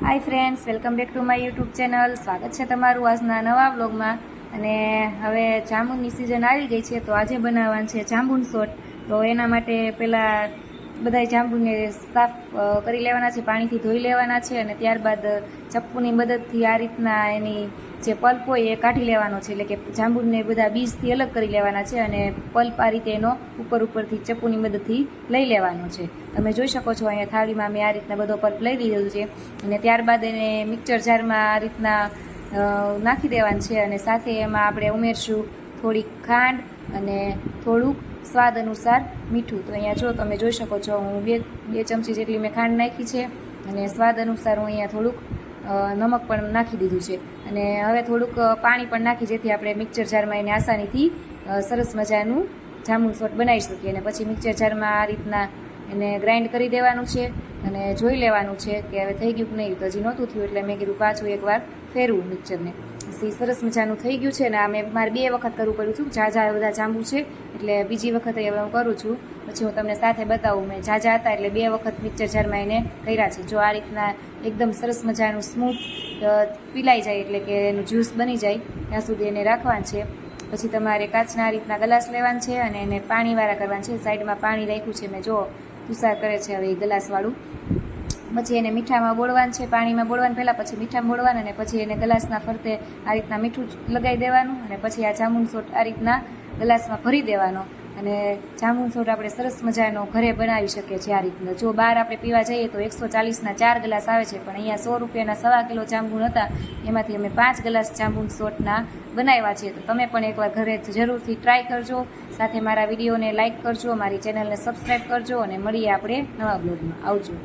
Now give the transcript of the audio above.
Hi friends, welcome back to my YouTube channel. સ્વાગત છે તમારું આજના નવા વ્લોગમાં. અને હવે જાંબુની સિઝન આવી ગઈ છે, તો આજે બનાવવાનું છે જાંબુન શોટ. તો એના માટે પહેલાં બધા જાંબુને સાફ કરી લેવાના છે, પાણીથી ધોઈ લેવાના છે, અને ત્યારબાદ ચપ્પુની મદદથી આ રીતના એની જે પલ્પ હોય એ કાઢી લેવાનો છે. એટલે કે જાંબુને બધા બીજથી અલગ કરી લેવાના છે, અને પલ્પ આ રીતે એનો ઉપરથી ચપ્પુની મદદથી લઈ લેવાનો છે. તમે જોઈ શકો છો અહીંયા થાળીમાં મેં આ રીતના બધો પલ્પ લઈ લીધો છે. અને ત્યારબાદ એને મિક્સર જારમાં આ રીતના નાખી દેવાનું છે, અને સાથે એમાં આપણે ઉમેરશું થોડીક ખાંડ અને થોડુંક સ્વાદ અનુસાર મીઠું. તો અહીંયા જો તમે જોઈ શકો છો, હું બે ચમચી જેટલી મેં ખાંડ નાખી છે, અને સ્વાદ અનુસાર હું અહીંયા થોડુંક નમક પણ નાખી દીધું છે. અને હવે થોડુંક પાણી પણ નાખી, જેથી આપણે મિક્સર જારમાં એને આસાનીથી સરસ મજાનું જાંબુન શોટ બનાવી શકીએ. અને પછી મિક્સર જારમાં આ રીતના એને ગ્રાઇન્ડ કરી દેવાનું છે, અને જોઈ લેવાનું છે કે હવે થઈ ગયું કે નહીં. તો હજી નહોતું થયું, એટલે મેં કીધું પાછું એકવાર ફેરવું મિક્સરને. સરસ મજાનું થઈ ગયું છે. અને આ મેં મારે 2 વખત કરવું પડ્યું હતું, ઝાઝા બધા જાંબુ છે એટલે બીજી વખત હવે હું કરું છું. પછી હું તમને સાથે બતાવું. મેં ઝાઝા હતા એટલે 2 વખત મિક્સર જારમાં એને કર્યા છે. જો આ રીતના એકદમ સરસ મજાનું સ્મૂથ પીલાઈ જાય, એટલે કે એનું જ્યુસ બની જાય ત્યાં સુધી એને રાખવાનું છે. પછી તમારે કાચના આ રીતના ગ્લાસ લેવાનું છે, અને એને પાણીવાળા કરવાનું છે. સાઈડમાં પાણી રાખ્યું છે મેં, જો તુષાર કરે છે હવે એ ગ્લાસવાળું. પછી એને મીઠામાં બોળવાનું છે, પાણીમાં બોળવાનું પહેલાં, પછી મીઠામાં બોળવાનું, અને પછી એને ગ્લાસના ફરતે આ રીતના મીઠું લગાવી દેવાનું. અને પછી આ જાંબુન શોટ આ રીતના ગ્લાસમાં ભરી દેવાનો. અને જાંબુન શોટ આપણે સરસ મજાનો ઘરે બનાવી શકીએ છીએ આ રીતના. જો બહાર આપણે પીવા જઈએ તો 140ના 4 ગ્લાસ આવે છે, પણ અહીંયા 100 રૂપિયાના 1.25 કિલો જાંબુન હતા, એમાંથી અમે 5 ગ્લાસ જાંબુન શોટના બનાવ્યા છે. તો તમે પણ એકવાર ઘરે જરૂરથી ટ્રાય કરજો. સાથે મારા વિડીયોને લાઇક કરજો, મારી ચેનલને સબસ્ક્રાઈબ કરજો, અને મળીએ આપણે નવા બ્લોગમાં. આવજો.